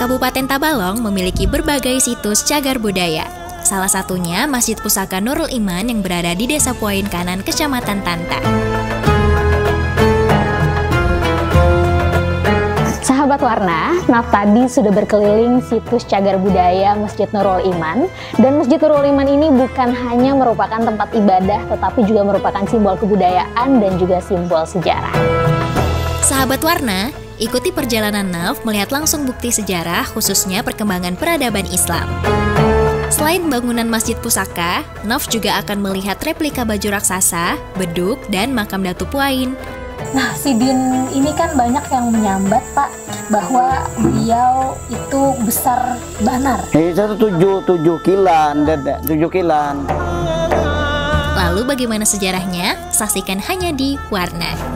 Kabupaten Tabalong memiliki berbagai situs cagar budaya. Salah satunya Masjid Pusaka Nurul Iman yang berada di Desa Puain Kanan, Kecamatan Tanta. Sahabat Warna, Naf tadi sudah berkeliling situs cagar budaya Masjid Nurul Iman. Dan Masjid Nurul Iman ini bukan hanya merupakan tempat ibadah, tetapi juga merupakan simbol kebudayaan dan juga simbol sejarah. Sahabat Warna, ikuti perjalanan Naf melihat langsung bukti sejarah, khususnya perkembangan peradaban Islam. Selain bangunan Masjid Pusaka, Naf juga akan melihat replika baju raksasa, beduk, dan makam Datu Puain. Nah, si Din ini kan banyak yang menyambat, Pak, bahwa beliau itu besar banar. Itu 7 kilan, 7 kilan. Lalu bagaimana sejarahnya? Saksikan hanya di Warna.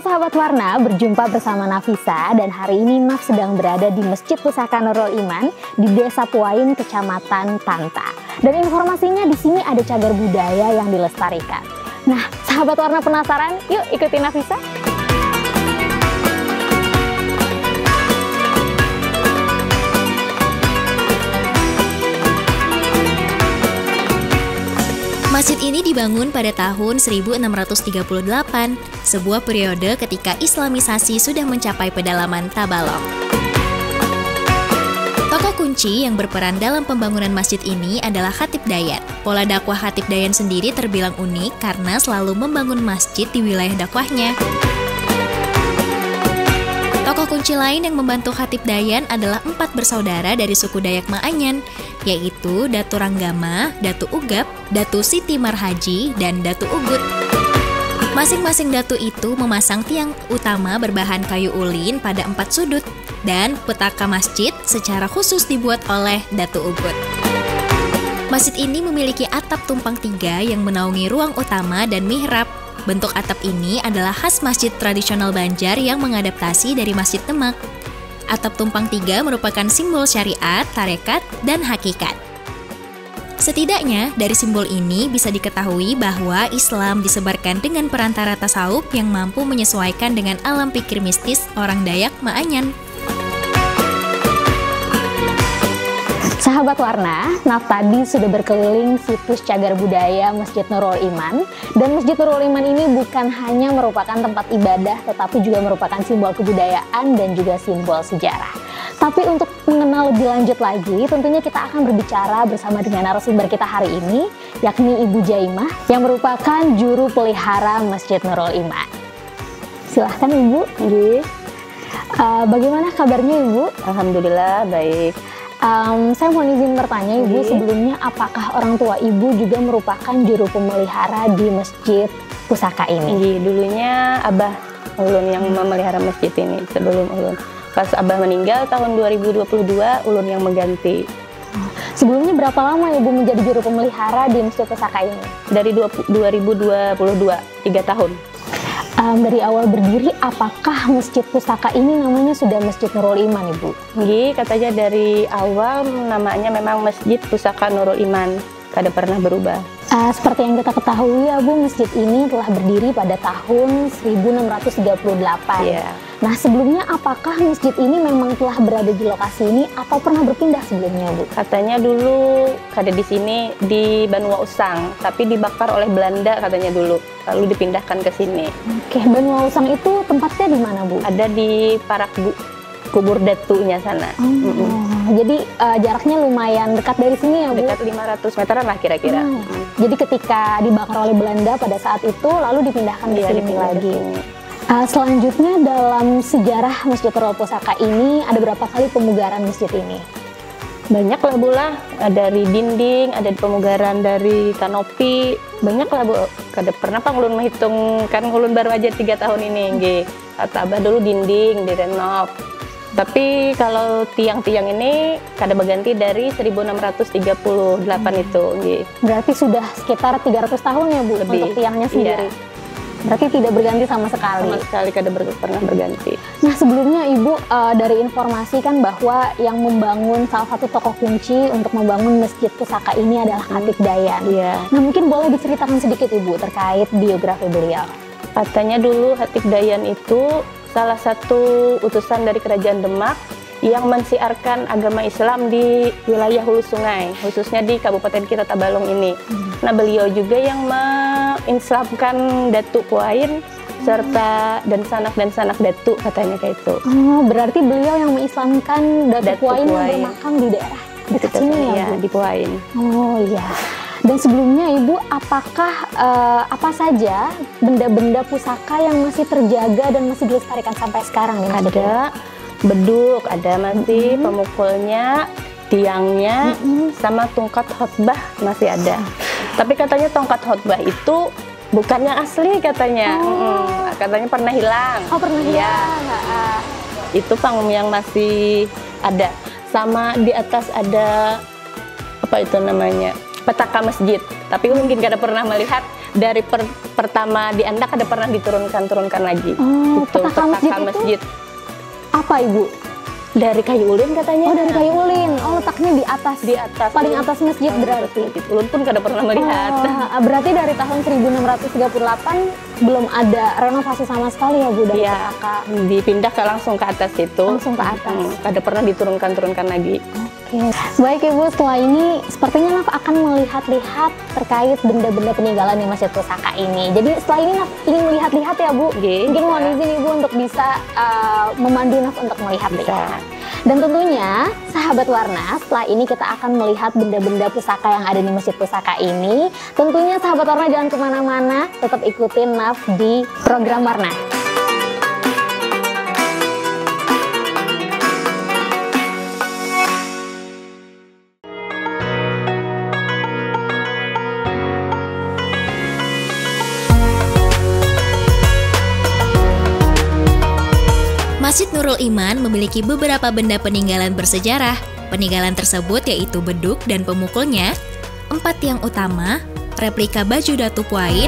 Sahabat Warna, berjumpa bersama Nafisa dan hari ini Naf sedang berada di Masjid Pusaka Nurul Iman di Desa Puain, Kecamatan Tanta. Dan informasinya di sini ada cagar budaya yang dilestarikan. Nah, sahabat Warna penasaran? Yuk ikuti Nafisa. Masjid ini dibangun pada tahun 1638, sebuah periode ketika Islamisasi sudah mencapai pedalaman Tabalong. Tokoh kunci yang berperan dalam pembangunan masjid ini adalah Khatib Dayan. Pola dakwah Khatib Dayan sendiri terbilang unik karena selalu membangun masjid di wilayah dakwahnya. Tokoh kunci lain yang membantu Khatib Dayan adalah 4 bersaudara dari suku Dayak Maanyan, yaitu Datu Ranggama, Datu Ugap, Datu Siti Marhaji, dan Datu Ugut. Masing-masing datu itu memasang tiang utama berbahan kayu ulin pada 4 sudut, dan petaka masjid secara khusus dibuat oleh Datu Ugut. Masjid ini memiliki atap tumpang 3 yang menaungi ruang utama dan mihrab. Bentuk atap ini adalah khas masjid tradisional Banjar yang mengadaptasi dari Masjid Demak. Atap tumpang 3 merupakan simbol syariat, tarekat, dan hakikat. Setidaknya dari simbol ini bisa diketahui bahwa Islam disebarkan dengan perantara tasawuf yang mampu menyesuaikan dengan alam pikir mistis orang Dayak Maanyan. Sahabat Warna, Naf tadi sudah berkeliling situs cagar budaya Masjid Nurul Iman. Dan Masjid Nurul Iman ini bukan hanya merupakan tempat ibadah, tetapi juga merupakan simbol kebudayaan dan juga simbol sejarah. Tapi untuk mengenal lebih lanjut lagi, tentunya kita akan berbicara bersama dengan narasumber kita hari ini, yakni Ibu Jaimah, yang merupakan juru pelihara Masjid Nurul Iman. Silahkan Ibu. Bagaimana kabarnya Ibu? Alhamdulillah baik. Saya mohon izin bertanya Ibu, sebelumnya apakah orang tua Ibu juga merupakan juru pemelihara di Masjid Pusaka ini? Dulunya Abah ulun yang memelihara masjid ini sebelum ulun. Pas Abah meninggal tahun 2022, ulun yang mengganti. Sebelumnya berapa lama Ibu menjadi juru pemelihara di Masjid Pusaka ini? Dari 2022, 3 tahun. Dari awal berdiri, apakah Masjid Pusaka ini namanya sudah Masjid Nurul Iman, Ibu? Katanya dari awal namanya memang Masjid Pusaka Nurul Iman, kada pernah berubah. Seperti yang kita ketahui ya Bu, masjid ini telah berdiri pada tahun 1638. Yeah. Nah, sebelumnya apakah masjid ini memang telah berada di lokasi ini atau pernah berpindah sebelumnya Bu? Katanya dulu kada di sini di Banua Usang, tapi dibakar oleh Belanda katanya dulu, lalu dipindahkan ke sini. Oke, Banua Usang itu tempatnya di mana Bu? Ada di Parak kubur datunya sana. Jadi jaraknya lumayan dekat dari sini ya Bu? Dekat 500 meteran lah kira-kira. Jadi ketika dibakar oleh Belanda pada saat itu lalu dipindahkan ke sini lagi. Selanjutnya dalam sejarah Masjid Nurul Pusaka ini ada berapa kali pemugaran masjid ini? Banyak lah Bu lah, dari dinding, ada pemugaran dari kanopi, Banyak lah Bu, kada pernah Pak ulun menghitung, kan ulun baru aja 3 tahun ini nggih. Kata Abah dulu dinding direnov. Tapi kalau tiang-tiang ini kada berganti dari 1638 itu nggih. Berarti sudah sekitar 300 tahun ya Bu Lebih. untuk tiangnya sendiri. Iya. Berarti tidak berganti sama sekali. Sama sekali kada pernah berganti. Nah sebelumnya Ibu dari informasi kan bahwa yang membangun salah satu tokoh kunci untuk membangun Masjid Pusaka ini adalah Khatib Dayan. Iya. Nah mungkin boleh diceritakan sedikit Ibu terkait biografi beliau. Katanya dulu Khatib Dayan itu salah satu utusan dari Kerajaan Demak yang mensiarkan agama Islam di wilayah hulu sungai, khususnya di Kabupaten kita Tabalong ini. Nah beliau juga yang mengislamkan Datuk Puain serta dan sanak Datuk, katanya kayak itu. Oh berarti beliau yang mengislamkan Datuk Puain yang Puain. bermakam di daerah dekat sini ya Bu? Di Puain. Oh iya. Dan sebelumnya Ibu, apakah apa saja benda-benda pusaka yang masih terjaga dan masih dilestarikan sampai sekarang nih? Ada beduk, ada masih pemukulnya, tiangnya, sama tongkat khotbah masih ada. Tapi katanya tongkat khotbah itu bukan yang asli katanya. Katanya pernah hilang. Oh pernah Iya. ya? Itu panggung yang masih ada. Sama di atas ada apa itu namanya? Petaka masjid. Tapi mungkin kada pernah melihat dari pertama di Andak kada pernah diturunkan lagi. Oh, Itu petaka masjid itu? Apa Ibu? Dari kayu ulin katanya. Oh dari kayu ulin. Oh letaknya di atas. Di atas. Paling atas masjid berarti. Ulun pun kada pernah melihat. Oh, berarti dari tahun 1638 belum ada renovasi sama sekali ya Bu dari Iya, petaka. dipindah langsung ke atas itu. Langsung ke atas. Kada pernah diturunkan lagi. Oke. Baik Ibu, setelah ini sepertinya Naf akan melihat-lihat terkait benda-benda peninggalan di Masjid Pusaka ini. Jadi setelah ini Naf ingin melihat-lihat ya Bu. Oke, Mungkin mohon bisa. izin Ibu untuk bisa memandu Naf untuk melihat-lihat. Bisa. Dan tentunya sahabat Warna, setelah ini kita akan melihat benda-benda pusaka yang ada di Masjid Pusaka ini. Tentunya sahabat Warna jangan kemana-mana, tetap ikutin Naf di program Warna. Masjid Nurul Iman memiliki beberapa benda peninggalan bersejarah. Peninggalan tersebut yaitu beduk dan pemukulnya, 4 tiang utama, replika baju Datuk Puain,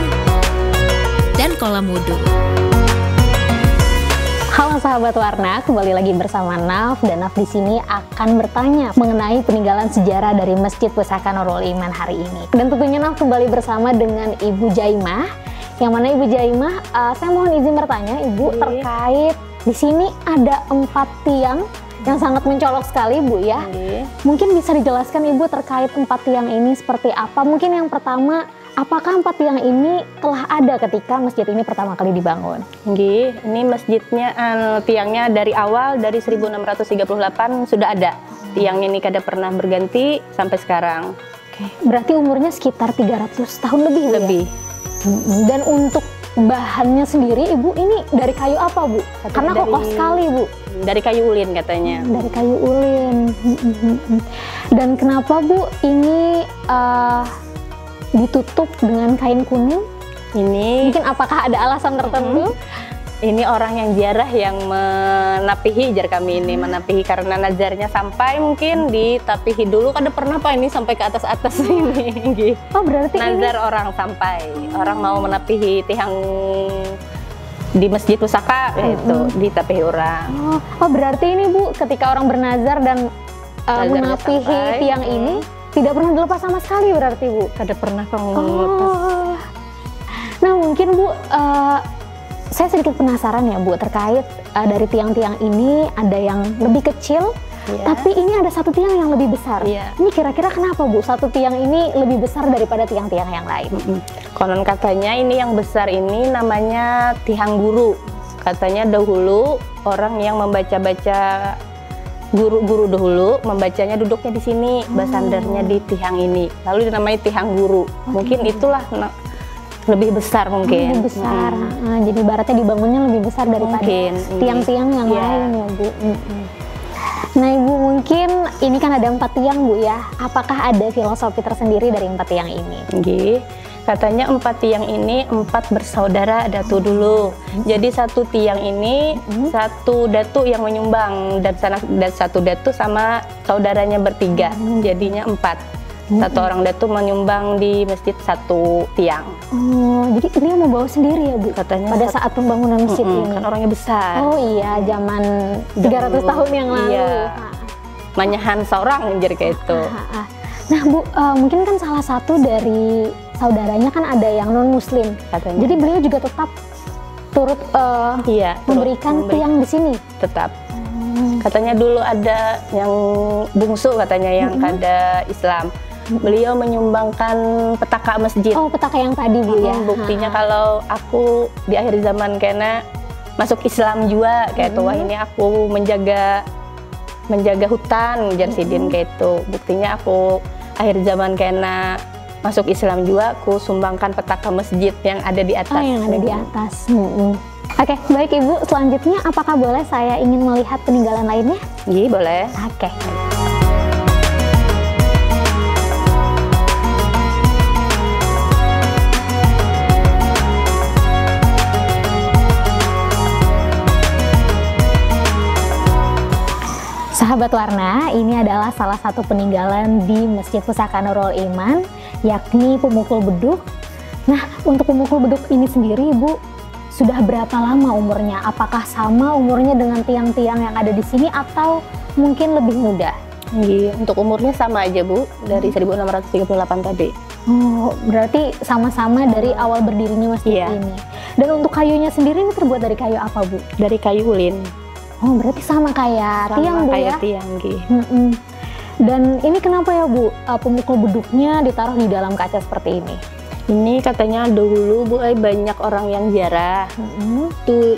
dan kolam wudhu. Halo sahabat Warna, kembali lagi bersama Naf dan Naf di sini akan bertanya mengenai peninggalan sejarah dari Masjid Pusaka Nurul Iman hari ini. Dan tentunya Naf kembali bersama dengan Ibu Jaimah. Yang mana Ibu Jaimah, saya mohon izin bertanya Ibu terkait di sini ada 4 tiang yang sangat mencolok sekali Bu ya. Mungkin bisa dijelaskan Ibu terkait 4 tiang ini seperti apa? Mungkin yang pertama, apakah 4 tiang ini telah ada ketika masjid ini pertama kali dibangun? Nggih, ini masjidnya tiangnya dari awal dari 1638 sudah ada. Tiangnya ini kada pernah berganti sampai sekarang. Oke, berarti umurnya sekitar 300 tahun lebih Bu, ya? Lebih. Dan untuk bahannya sendiri Ibu ini dari kayu apa Bu? Karena kokoh sekali Bu. Dari kayu ulin katanya. Dari kayu ulin. Dan kenapa Bu ini ditutup dengan kain kuning? Ini Mungkin apakah ada alasan tertentu? Ini orang yang ziarah yang menapihi jar kami ini menapihi karena nazarnya sampai mungkin ditapihi dulu kada pernah Pak ini sampai ke atas ini gitu. Oh berarti Nazar orang sampai orang mau menapihi tiang di Masjid Pusaka itu ditapihi orang. ini berarti ini Bu ketika orang bernazar dan Nazarnya menapihi sampai, tiang ini tidak pernah dilepas sama sekali berarti Bu. Kada pernah lepas. Nah mungkin Bu saya sedikit penasaran ya Bu terkait dari tiang-tiang ini ada yang lebih kecil, tapi ini ada satu tiang yang lebih besar. Ini kira-kira kenapa Bu satu tiang ini lebih besar daripada tiang-tiang yang lain? Konon katanya ini yang besar ini namanya tiang guru. Katanya dahulu orang yang membaca-baca guru-guru dahulu membacanya duduknya di sini, basandarnya di tiang ini. Lalu dinamai tiang guru. Mungkin itulah lebih besar mungkin. Lebih besar. Jadi ibaratnya dibangunnya lebih besar daripada tiang-tiang yang lain ya Bu. Nah Ibu mungkin ini kan ada 4 tiang Bu ya. Apakah ada filosofi tersendiri dari 4 tiang ini? Nggih. Katanya 4 tiang ini 4 bersaudara datu dulu. Jadi satu tiang ini satu datu yang menyumbang dan satu datu sama saudaranya bertiga. Jadinya 4. Satu orang datu menyumbang di masjid satu tiang. Oh, jadi beliau membawa sendiri ya Bu? Katanya pada saat pembangunan masjid ini. Kan orangnya besar. Oh iya, zaman 300 tahun yang lalu. Iya. Manyahan seorang jadi kayak itu. Nah Bu, mungkin kan salah satu dari saudaranya kan ada yang non Muslim, Katanya. jadi beliau juga tetap turut memberikan tiang di sini. Tetap. Katanya dulu ada yang bungsu katanya yang kada Islam. Beliau menyumbangkan petaka masjid. Oh, petaka yang tadi Bu ya. Buktinya kalau aku di akhir zaman kena masuk Islam juga kayak itu. Wah, ini aku menjaga hutan Jarsidin kayak itu. Buktinya aku akhir zaman kena masuk Islam juga, aku sumbangkan petaka masjid yang ada di atas. Oh, yang ada di atas. Oke, baik Ibu. Selanjutnya, apakah boleh saya ingin melihat peninggalan lainnya? Iya, boleh. Oke. Sahabat Warna, ini adalah salah satu peninggalan di Masjid Pusaka Nurul Iman, yakni pemukul beduk. Nah, untuk pemukul beduk ini sendiri, Ibu, sudah berapa lama umurnya? Apakah sama umurnya dengan tiang-tiang yang ada di sini atau mungkin lebih muda? Iya, untuk umurnya sama aja Bu, dari 1638 tadi. Oh, berarti sama-sama dari awal berdirinya masjid ini. Dan untuk kayunya sendiri ini terbuat dari kayu apa, Bu? Dari kayu ulin. Oh, berarti sama kayak tiang, Bu, kayak ya? tiang, Dan ini kenapa ya, Bu, pemukul beduknya ditaruh di dalam kaca seperti ini? Ini katanya dulu Bu, banyak orang yang ziarah. Tuh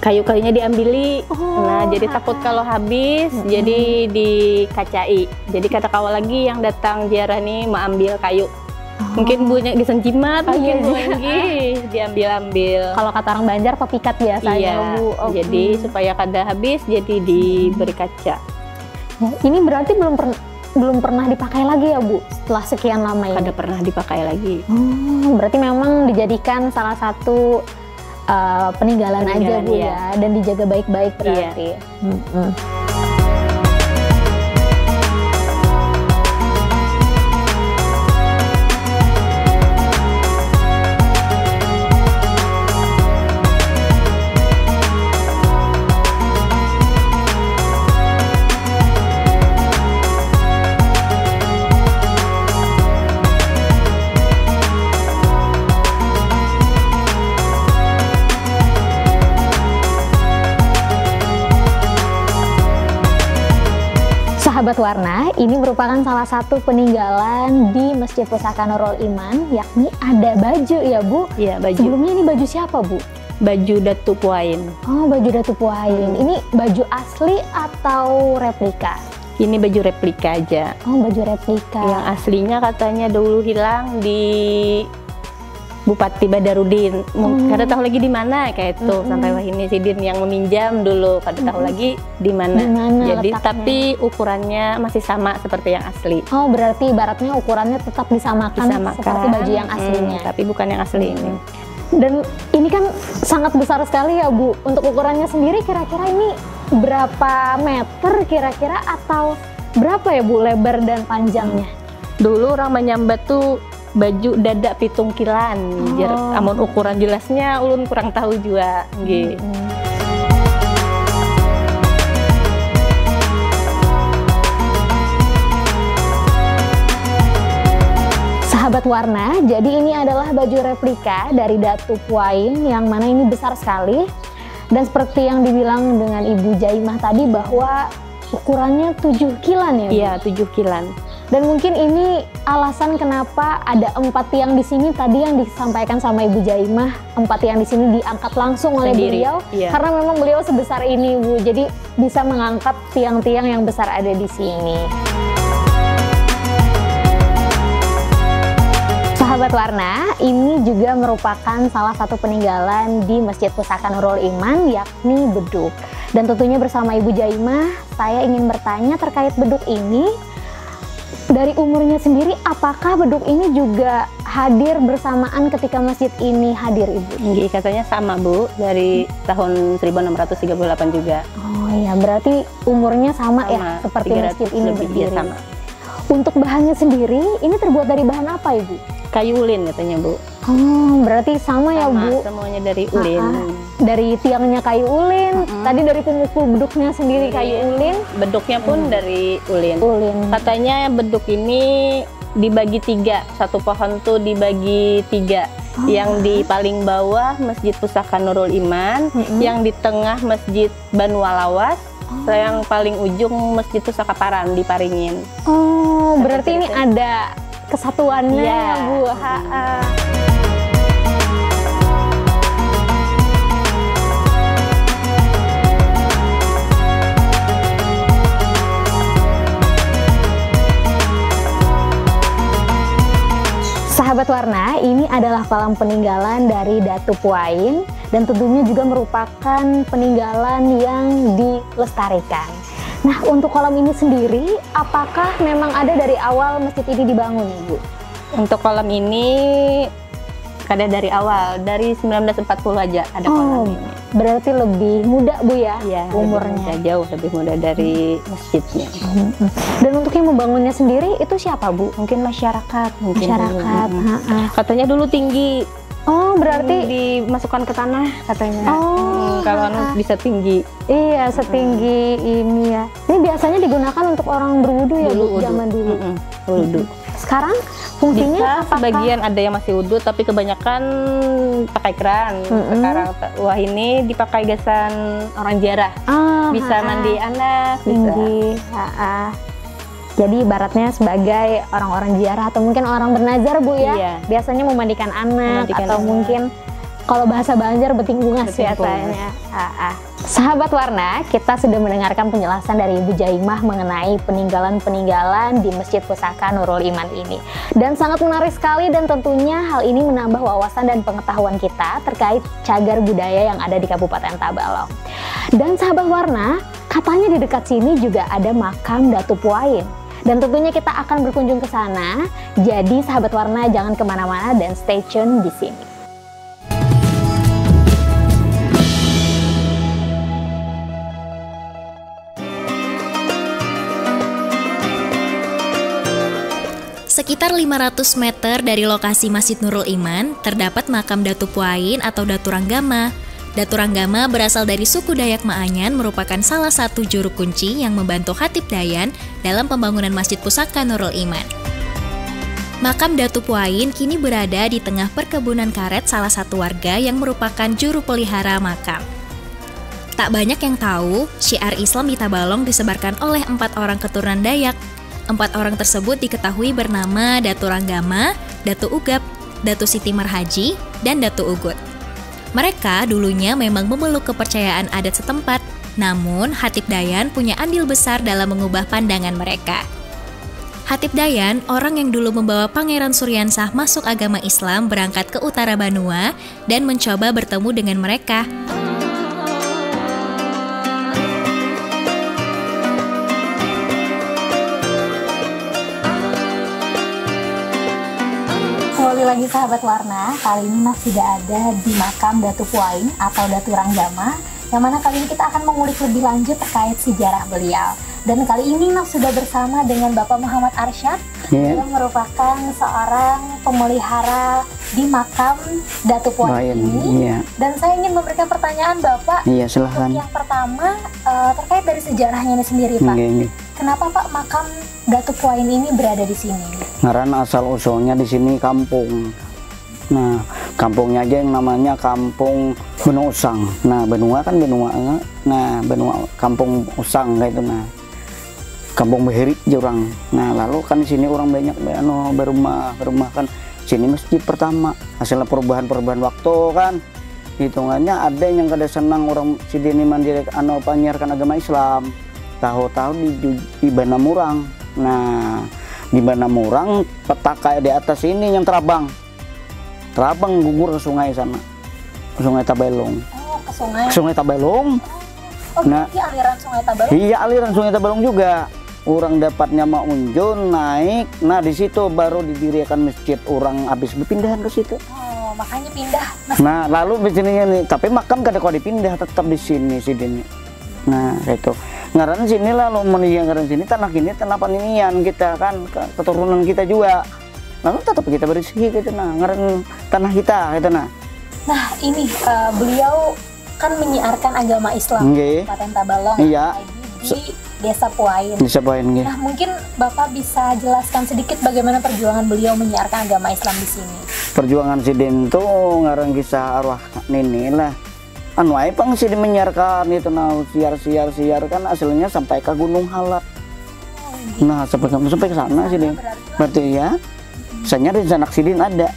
kayu-kayunya diambili. Nah, jadi takut kalau habis, jadi dikacai. Jadi kata kawan lagi yang datang ziarah nih mau ambil kayu. Mungkin bunya disenjimat, mungkin diambil-ambil. Kalau kata orang Banjar, pepikat biasanya, Bu. Jadi supaya kada habis, jadi diberi kaca. Ya, ini berarti belum pernah dipakai lagi ya, Bu, setelah sekian lama ya? Kada pernah dipakai lagi. Berarti memang dijadikan salah satu peninggalan aja, Bu, ya, dan dijaga baik-baik berarti. Sahabat Warna, ini merupakan salah satu peninggalan di Masjid Pusaka Nurul Iman, yakni ada baju ya, Bu? Iya, baju. Sebelumnya ini baju siapa, Bu? Baju Datu Puain. Oh, baju Datu Puain. Ini baju asli atau replika? Ini baju replika aja. Oh, baju replika. Yang aslinya katanya dulu hilang di Bupati Badarudin. Kada tahu lagi di mana kayak itu. Sampai Wahini Sidin yang meminjam dulu, kada tahu lagi di mana. Jadi letaknya. Tapi ukurannya masih sama seperti yang asli. Oh, berarti ibaratnya ukurannya tetap disamakan seperti baju yang aslinya. Tapi bukan yang asli ini. Dan ini kan sangat besar sekali ya, Bu. Untuk ukurannya sendiri kira-kira ini berapa meter kira-kira atau berapa ya, Bu, lebar dan panjangnya? Dulu orang menyambat tuh baju dada pitung kilan. Amun ukuran jelasnya ulun kurang tahu juga. Sahabat Warna, jadi ini adalah baju replika dari Datu Puain yang mana ini besar sekali. Dan seperti yang dibilang dengan Ibu Jaimah tadi bahwa ukurannya 7 kilan ya, Bu? Iya, 7 kilan. Dan mungkin ini alasan kenapa ada 4 tiang di sini tadi yang disampaikan sama Ibu Jaimah. 4 tiang di sini diangkat langsung oleh beliau, karena memang beliau sebesar ini, Bu. Jadi bisa mengangkat tiang-tiang yang besar ada di sini. Sahabat Warna, ini juga merupakan salah satu peninggalan di Masjid Pusaka Nurul Iman, yakni beduk. Dan tentunya bersama Ibu Jaimah, saya ingin bertanya terkait beduk ini. dari umurnya sendiri, apakah beduk ini juga hadir bersamaan ketika masjid ini hadir, Ibu? Nggih, katanya sama Bu, dari tahun 1638 juga. Oh iya, berarti umurnya sama ya, seperti masjid ini berdiri. Sama. Untuk bahannya sendiri, ini terbuat dari bahan apa, Ibu? Kayu ulin katanya Bu. Oh, berarti sama ya, Bu? Semuanya dari ulin. Dari tiangnya kayu ulin, tadi dari pemukul beduknya sendiri kayu ulin. Beduknya pun dari ulin. Katanya beduk ini dibagi 3, satu pohon tuh dibagi 3. Yang di paling bawah Masjid Pusaka Nurul Iman, yang di tengah Masjid Banu Alawas, yang paling ujung Masjid Pusaka Paran diparingin. Oh, berarti ini ada kesatuannya ya, Bu. Sahabat Warna, ini adalah kolam peninggalan dari Datu Puain dan tentunya juga merupakan peninggalan yang dilestarikan. Nah, untuk kolam ini sendiri, apakah memang ada dari awal masjid ini dibangun, Ibu? Untuk kolam ini ada dari awal, dari 1940 aja ada kolam ini. Berarti lebih muda, Bu ya, umurnya? Jauh lebih muda dari masjidnya. Dan untuk yang membangunnya sendiri itu siapa, Bu? Mungkin masyarakat. Masyarakat. Katanya dulu tinggi. Oh, berarti dimasukkan ke tanah katanya. Kalau bisa tinggi. Iya, setinggi ini ya. Ini biasanya digunakan untuk orang berwudu ya, Bu, zaman dulu. Wudu. Sekarang fungsinya bisa sebagian ada yang masih wudu, tapi kebanyakan pakai keran. Sekarang wah ini dipakai gasan orang ziarah. Bisa mandi anak, tinggi. Jadi ibaratnya sebagai orang-orang ziarah atau mungkin orang bernazar, Bu ya. Iya. Biasanya memandikan anak atau mungkin kalau bahasa Banjar beting bungas biasanya. Sahabat Warna, kita sudah mendengarkan penjelasan dari Ibu Jaimah mengenai peninggalan-peninggalan di Masjid Pusaka Nurul Iman ini. Dan sangat menarik sekali dan tentunya hal ini menambah wawasan dan pengetahuan kita terkait cagar budaya yang ada di Kabupaten Tabalong. Dan sahabat Warna, katanya di dekat sini juga ada makam Datu Puain. Dan tentunya kita akan berkunjung ke sana. Jadi sahabat Warna jangan kemana-mana dan stay tune di sini. Sekitar 500 meter dari lokasi Masjid Nurul Iman, terdapat makam Datu Puain atau Datu Ranggama. Datu Ranggama berasal dari suku Dayak Maanyan, merupakan salah satu juru kunci yang membantu Khatib Dayan dalam pembangunan Masjid Pusaka Nurul Iman. Makam Datu Puain kini berada di tengah perkebunan karet salah satu warga yang merupakan juru pelihara makam. Tak banyak yang tahu, syiar Islam di Tabalong disebarkan oleh 4 orang keturunan Dayak. 4 orang tersebut diketahui bernama Datu Ranggama, Datu Ugap, Datu Siti Marhaji, dan Datu Ugut. Mereka dulunya memang memeluk kepercayaan adat setempat, namun Khatib Dayan punya andil besar dalam mengubah pandangan mereka. Khatib Dayan, orang yang dulu membawa Pangeran Suryansah masuk agama Islam, berangkat ke utara Banua dan mencoba bertemu dengan mereka. Kembali lagi sahabat Warna, kali ini Mas sudah ada di makam Datu Puain atau Datu Ranggama, yang mana kali ini kita akan mengulik lebih lanjut terkait sejarah beliau. Dan kali ini Mas sudah bersama dengan Bapak Muhammad Arsyad, yang merupakan seorang pemelihara di makam Datu Puain ini. Dan saya ingin memberikan pertanyaan Bapak. Silahkan. Yang pertama terkait dari sejarahnya ini sendiri, Pak. Kenapa Pak makam Datu Puain ini berada di sini? Karena asal usulnya di sini kampung. Nah, kampungnya aja yang namanya Kampung Benua Usang. Nah, Benua kan Benua. Nah, Benua Kampung Usang kayak itu. Nah, Kampung Beherik jurang. Nah, lalu kan di sini orang banyak berumah kan. Sini masjid pertama. Hasil perubahan waktu kan. Hitungannya ada yang kada senang orang sidini mandiri penyiarkan agama Islam. Tahu-tahu di Banamurang. Nah, di Banamurang petaka di atas ini yang terabang gugur ke sungai sana, ke Sungai Tabalong. Ke sungai. Ke Sungai Tabalong. Nah, aliran Sungai Tabalong. Iya, aliran Sungai Tabalong juga. orang dapatnya Maunjun naik, nah di situ baru didirikan masjid, orang habis berpindahan ke situ. Oh, makanya pindah. Nah lalu di sini nih, tapi makam kada kau dipindah, tetap di sini sini. Nah itu ngaran sini lalu meniang ngaran sini tanah ini tanah paninian kita kan, keturunan kita juga. Lalu tetap kita bersih gitu nah, ngaran tanah kita gitu nah. Nah ini beliau kan menyiarkan agama Islam di Kabupaten Tabalong. Iya. Di Desa Puain. Desa Puain gitu. Nah mungkin Bapak bisa jelaskan sedikit bagaimana perjuangan beliau menyiarkan agama Islam di sini. Perjuangan Sidin tuh ngarang kisah arwah nini lah. Anu ae pang Sidin menyiarkan itu nah siar kan hasilnya sampai ke Gunung Halat. Oh, gitu. Nah sampai ke sana Sidin. Berarti ya. Misalnya di sanak Sidin ada.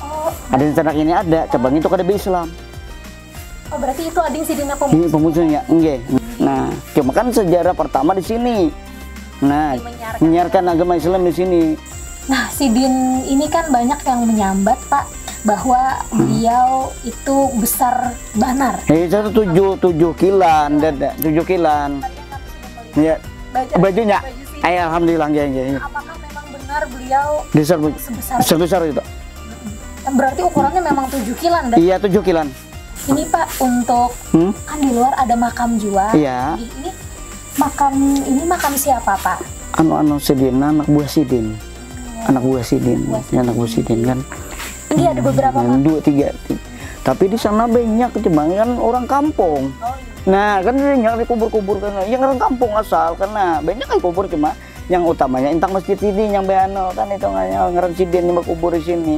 Oh, Ada di sanak ini ada, cabang itu kada Islam. oh berarti itu ading Sidina Ini pemusuhnya, enggak. Nah, cuma kan sejarah pertama di sini. Nah, menyiarkan agama Islam di sini. Nah, Sidin ini kan banyak yang menyambat Pak bahwa beliau itu besar banar. Itu 7 kilan, 7 kilan. Ya, bajunya. Alhamdulillah ya. Apakah memang benar beliau sebesar itu? Berarti ukurannya memang 7 kilan dan Iya, 7 kilan. ini Pak untuk kan di luar ada makam juga. Iya. Ini makam siapa Pak? Anu Sidin, anak buah Sidin. Anak buah Sidin. Anak buah Sidin kan. Ini ada beberapa makam. 2, 3. Tapi di sana banyak cuma kan orang kampung. Nah, kan banyak dikubur-kubur kan. Yang orang kampung asal karena banyak yang kubur cuma yang utamanya intang masjid ini yang beano kan itu ngaran Sidin yang berkubur di sini.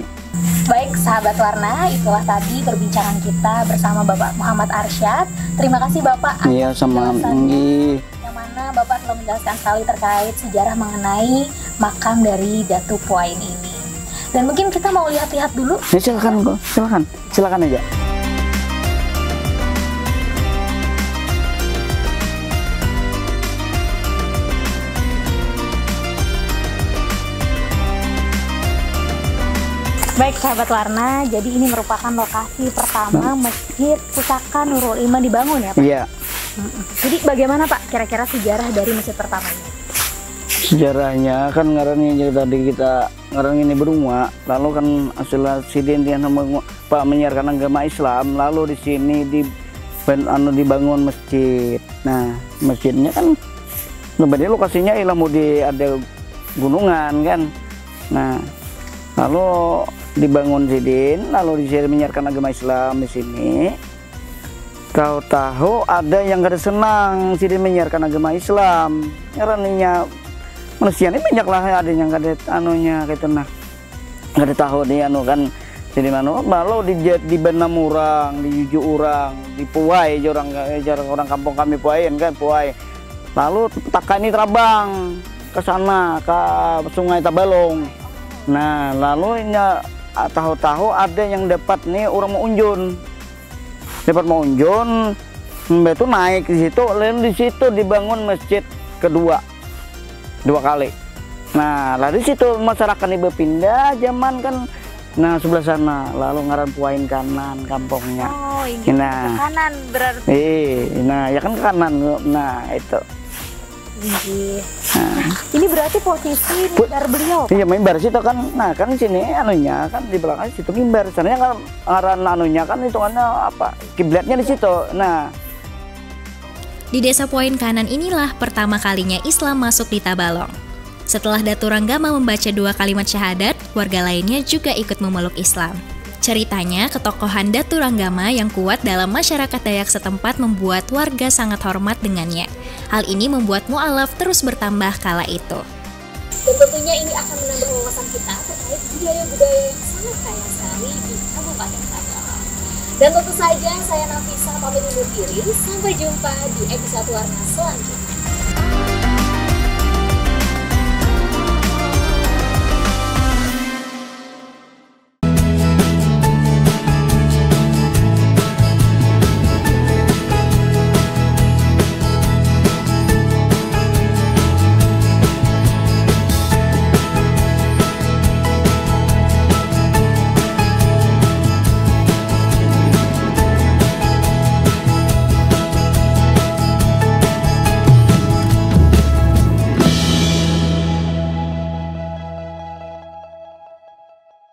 Baik sahabat Warna, itulah tadi perbincangan kita bersama Bapak Muhammad Arsyad. Terima kasih Bapak atas Iya sama penjelasannya, yang mana Bapak telah menjelaskan sekali terkait sejarah mengenai makam dari Datu Puain ini. Dan mungkin kita mau lihat-lihat dulu. Ya, silakan aja. Baik sahabat Warna, jadi ini merupakan lokasi pertama Masjid Pusaka Nurul Iman dibangun ya Pak? Iya. Jadi bagaimana Pak kira-kira sejarah dari masjid pertama ini? Sejarahnya kan ngarannya tadi kita ngarang ini berumah, lalu kan hasil Sidin yang Pak menyiarkan agama Islam, lalu di sini dibangun masjid. Nah masjidnya kan sebenarnya lokasinya mau ada gunungan kan. Nah lalu dibangun Sidin, lalu di sini menyiarkan agama Islam di sini. Kau tahu ada yang kada senang Sidin menyiarkan agama Islam. Karena manusia ini banyak lah ada yang kada anunya gitu nah. Kada tahu dia anu kan jadi mana lalu di benam orang, di juju orang, di Puai orang kampung kami Puain kan Puai. Lalu takai ini terbang ke sana ke Sungai Tabalong. Nah, lalu tahu-tahu ada yang dapat nih orang Maunjun. Dapat Maunjun, itu naik di situ, lalu di situ dibangun masjid kedua. 2 kali. Nah, lalu di situ masyarakat ini berpindah zaman kan. Nah, sebelah sana lalu ngaran Puain kanan kampungnya. Oh, ini nah, ke kanan berarti. Nah, ya kan ke kanan. Nah, itu. Nah, ini berarti posisi mimbar beliau. Iya, mimbar situ kan. Nah, kan sini anunya kan di belakang situ mimbar. Sebenarnya kan ngaran anunya kan hitungannya apa? Kiblatnya di situ. Nah, di Desa Puain Kanan inilah pertama kalinya Islam masuk di Tabalong. Setelah Datu Ranggama membaca 2 kalimat syahadat, warga lainnya juga ikut memeluk Islam. Ceritanya, ketokohan Datu Ranggama yang kuat dalam masyarakat Dayak setempat membuat warga sangat hormat dengannya. Hal ini membuat mu'alaf terus bertambah kala itu. Dan tentunya ini akan menambah wawasan kita terkait budaya-budaya yang sangat kaya sekali di Kabupaten Tabalong. Dan tentu saja saya Nafisa pamit undur diri. Sampai jumpa di episode Warna selanjutnya.